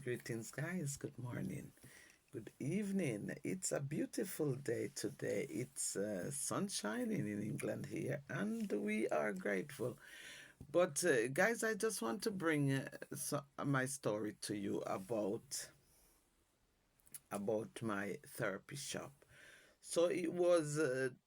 Greetings, guys. Good morning. Good evening. It's a beautiful day today. It's sun shining in England here, and we are grateful. But, guys, I just want to bring my story to you about my therapy shop. So it was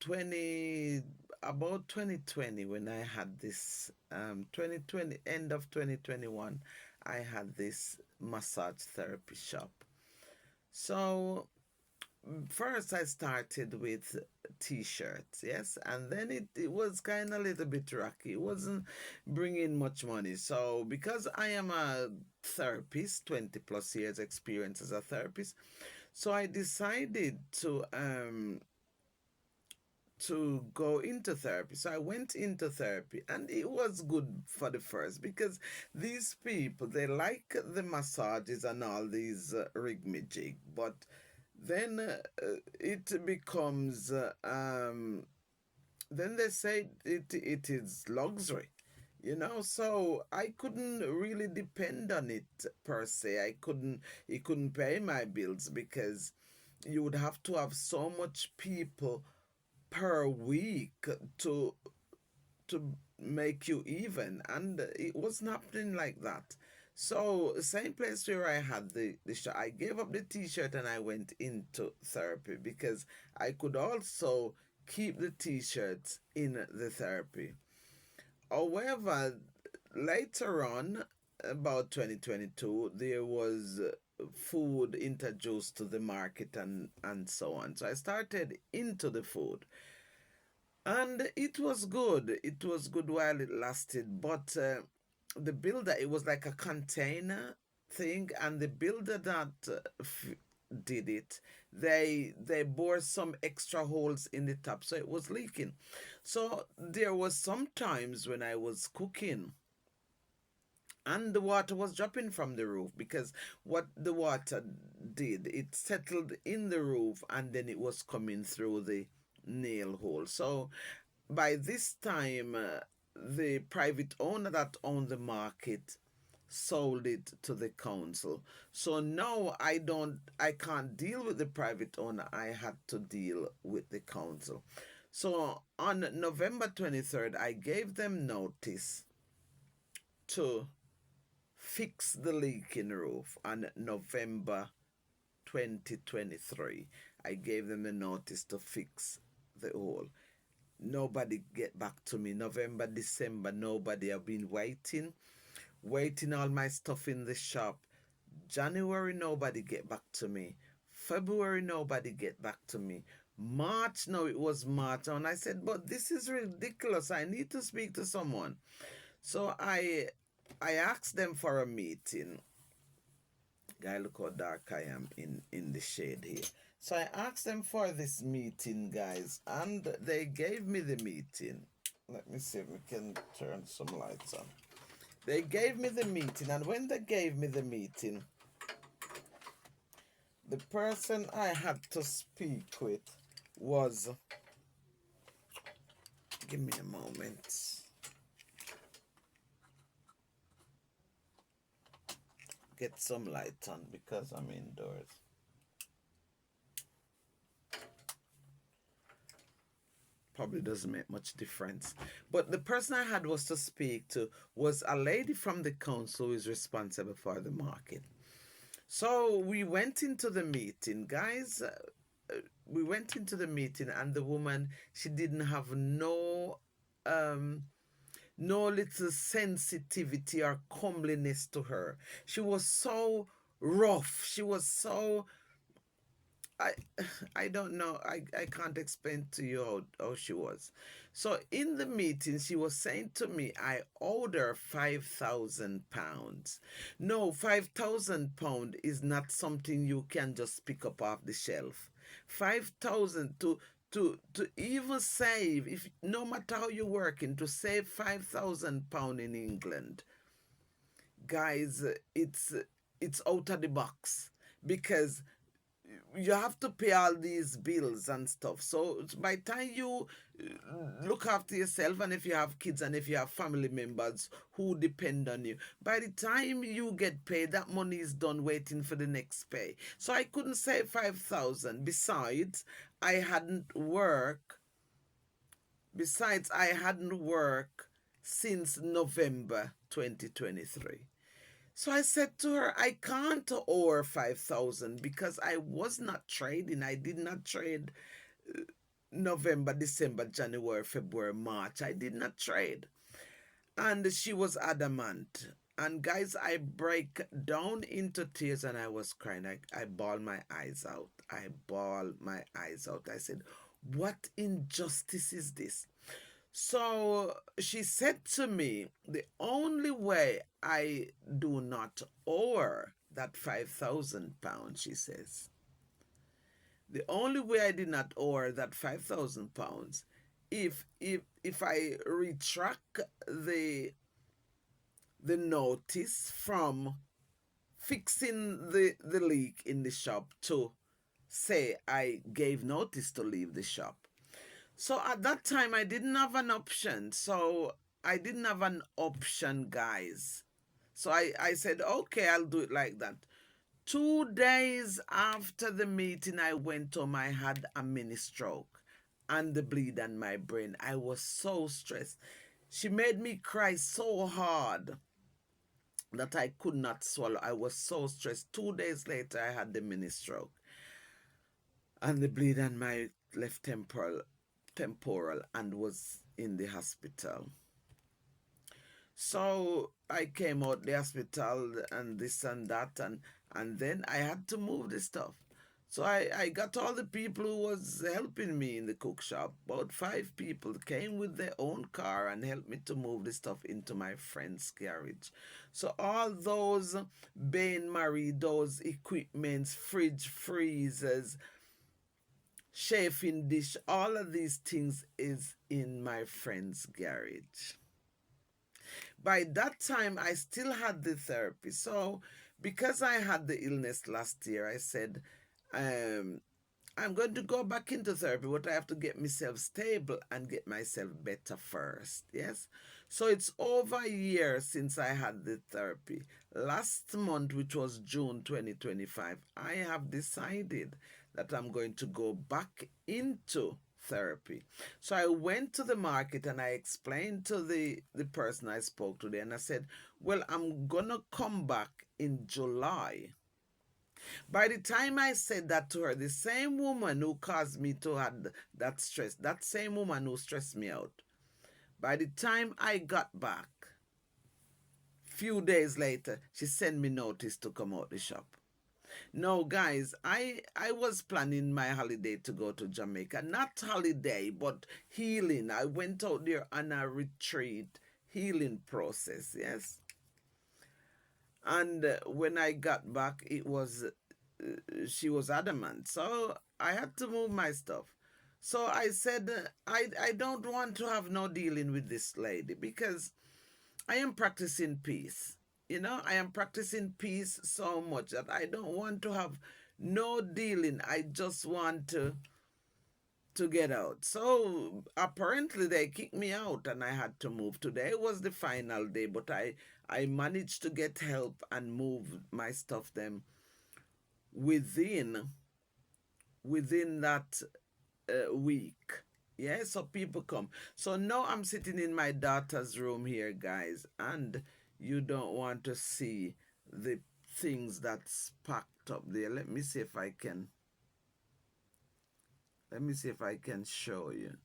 20 about 2020 when I had this 2020 end of 2021 I had this massage therapy shop. So first I started with t-shirts, yes, and then it was kind of a little bit rocky. It wasn't bringing much money. So because I am a therapist, 20 plus years experience as a therapist, so I decided to go into therapy. So I went into therapy and it was good for the first because these people they like the massages and all these rigmajig, but then it becomes then they say it is luxury, so I couldn't really depend on it per se. It couldn't pay my bills because you would have to have so much people per week to to make you even, and it wasn't happening like that. So same place where I had the shirt, I gave up the t-shirt and I went into therapy because I could also keep the t-shirts in the therapy. However, later on, about 2022, there was food introduced to the market and so on. So I started into the food. And it was good. It was good while it lasted. But the builder, it was like a container thing. And the builder that did it, they bore some extra holes in the top. So it was leaking. So there was some times when I was cooking and the water was dropping from the roof because what the water did, it settled in the roof and then it was coming through the nail hole. So by this time, the private owner that owned the market sold it to the council. So now I can't deal with the private owner. I had to deal with the council. So on November 23rd, I gave them notice to fix the leaking roof. On November 2023, I gave them the notice to fix the hole. Nobody get back to me. November, December, nobody. I've been waiting all my stuff in the shop. January, nobody get back to me. February, nobody get back to me. March, no, it was March. And I said, but this is ridiculous. I need to speak to someone. So I asked them for a meeting. Guy, look how dark I am in the shade here. So I asked them for this meeting, guys, and they gave me the meeting. Let me see if we can turn some lights on. They gave me the meeting, and when they gave me the meeting, the person I had to speak with was. Give me a moment. Get some light on because I'm indoors. Probably doesn't make much difference. But the person I had was to speak to was a lady from the council who is responsible for the market. So we went into the meeting, guys. We went into the meeting, and the woman, she didn't have um, no little sensitivity or comeliness to her. She was so rough. She was so I I don't know. I can't explain to you how she was. So in the meeting, she was saying to me, I owed her £5,000. No, £5,000 is not something you can just pick up off the shelf. 5,000 to even save, if no matter how you're working, to save £5,000 in England, guys, it's out of the box because you have to pay all these bills and stuff. So by the time look after yourself, and if you have kids and if you have family members who depend on you, by the time you get paid, that money is done waiting for the next pay. So I couldn't save 5,000. Besides I hadn't worked since November 2023. So I said to her, I can't owe her 5,000 because I was not trading. I did not trade November, December, January, February, March. I did not trade. And she was adamant. And guys, I break down into tears and I was crying. I bawled my eyes out. I bawled my eyes out. I said, what injustice is this? So she said to me, the only way I do not owe her that £5,000, she says, the only way I did not owe her that £5,000, if I retract the notice from fixing the leak in the shop to say I gave notice to leave the shop. So at that time, I didn't have an option. So I didn't have an option, guys. So I said, okay, I'll do it like that. 2 days after the meeting, I went home. I had a mini stroke and the bleed on my brain. I was so stressed. She made me cry so hard that I could not swallow. I was so stressed. 2 days later, I had the mini stroke and the bleed on my left temporal and was in the hospital. So I came out the hospital and this and that, and then I had to move the stuff. So I got all the people who was helping me in the cook shop. About 5 people came with their own car and helped me to move the stuff into my friend's garage. So all those bain marie, those equipments, fridge, freezers, chafing dish, all of these things is in my friend's garage. By that time, I still had the therapy. So, because I had the illness last year, I said, um, I'm going to go back into therapy, but I have to get myself stable and get myself better first. Yes. So it's over a year since I had the therapy. Last month, which was June 2025, I have decided that I'm going to go back into therapy. So I went to the market and I explained to the person I spoke to there, and I said, well, I'm gonna come back in July. By the time I said that to her, the same woman who caused me to have that stress, that same woman who stressed me out, by the time I got back, few days later, she sent me notice to come out the shop. No, guys, I was planning my holiday to go to Jamaica. Not holiday, but healing. I went out there on a retreat, healing process, yes. And when I got back, she was adamant. So I had to move my stuff. So I said, I don't want to have no dealing with this lady because I am practicing peace. You know, I am practicing peace so much that I don't want to have no dealing. I just want to get out. So apparently they kicked me out and I had to move. Today was the final day, but I managed to get help and move my stuff them within that week. Yeah, so people come. So now I'm sitting in my daughter's room here, guys, and you don't want to see the things that's packed up there. Let me see if I can show you.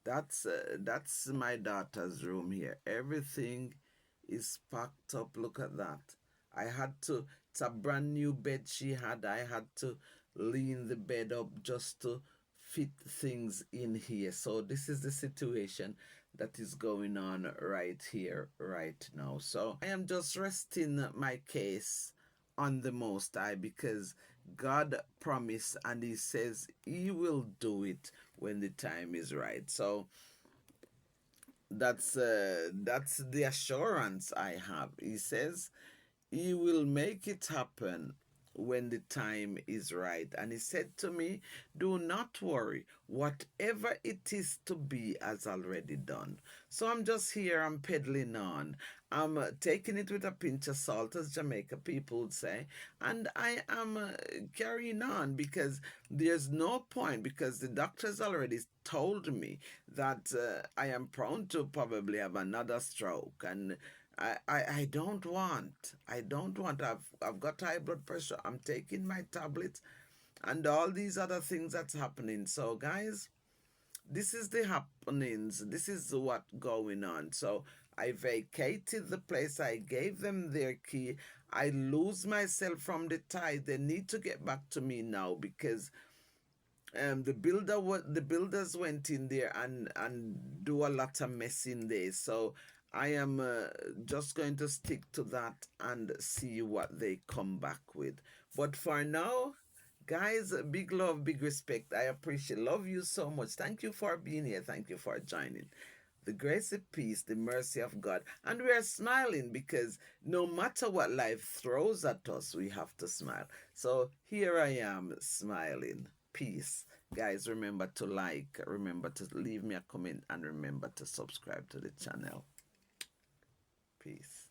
That's my daughter's room here. Everything is packed up. Look at that. I had to. It's a brand new bed she had. I had to lean the bed up just to fit things in here. So this is the situation. that is going on right here, right now. So I am just resting my case on the Most High because God promised and He says He will do it when the time is right. So that's the assurance I have. He says he will make it happen when the time is right. And he said to me, do not worry. Whatever it is to be has already done. So I'm just here, I'm peddling on. I'm taking it with a pinch of salt, as Jamaica people would say. And I am carrying on because there's no point, because the doctors already told me that I am prone to probably have another stroke. And I don't want I've got high blood pressure. I'm taking my tablets and all these other things that's happening. So guys, this is the happenings. This is what going on. So I vacated the place. I gave them their key. I lose myself from the tie. They need to get back to me now because the builders went in there and do a lot of mess in there. So I am just going to stick to that and see what they come back with. But for now, guys, big love, big respect. I appreciate, love you so much. Thank you for being here. Thank you for joining. The grace of peace, the mercy of God. And we are smiling because no matter what life throws at us, we have to smile. So here I am smiling. Peace. Guys, remember to like, remember to leave me a comment, and remember to subscribe to the channel. Peace.